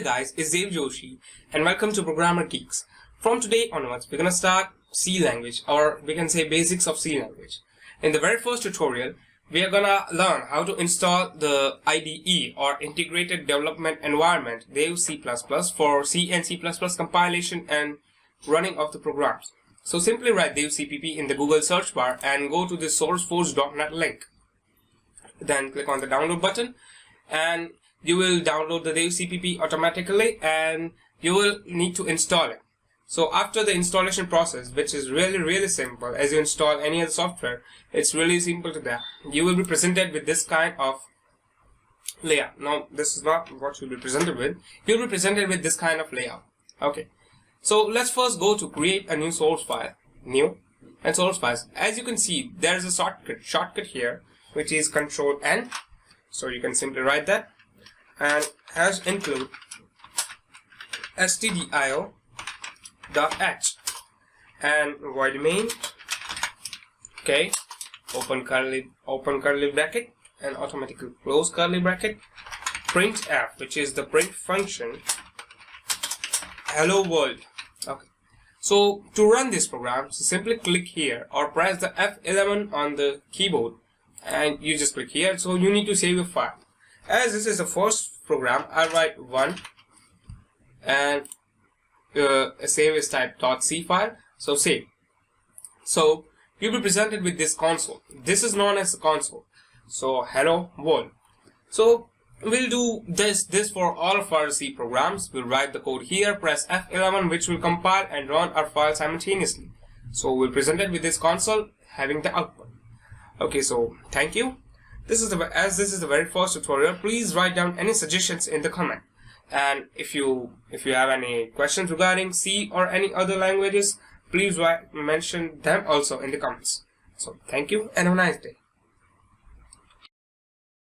guys, it's Dev Joshi and welcome to Programmer Geeks. From today onwards, we're going to start C language, or we can say basics of C language. In the very first tutorial, we are going to learn how to install the IDE or Integrated Development Environment Dev C++ for C and C++ compilation and running of the programs. So simply write Dev CPP in the Google search bar and go to the sourceforge.net link. Then click on the download button and you will download the Dev CPP automatically and you will need to install it. So after the installation process, which is really simple, as you install any other software, it's really simple to that. You will be presented with this kind of layout. No, this is not what you'll be presented with. You'll be presented with this kind of layout. Okay. So let's first go to create a new source file. New and source files. As you can see, there is a shortcut here, which is Control N. So you can simply write that. And hash include stdio.h and void main, okay, open curly bracket and automatically close curly bracket, printf, which is the print function, hello world. Okay, so to run this program, so simply click here or press the F11 on the keyboard and you just click here. So you need to save your file. As this is the first program, I'll write 1 and save is type .c file. So save. So you'll be presented with this console. This is known as the console. So hello world. So we'll do this for all of our C programs. We'll write the code here, press F11, which will compile and run our file simultaneously. So we'll present it with this console having the output. Okay, so thank you. This is the very first tutorial. Please write down any suggestions in the comment. And if you have any questions regarding C or any other languages, please mention them also in the comments. So thank you and have a nice day.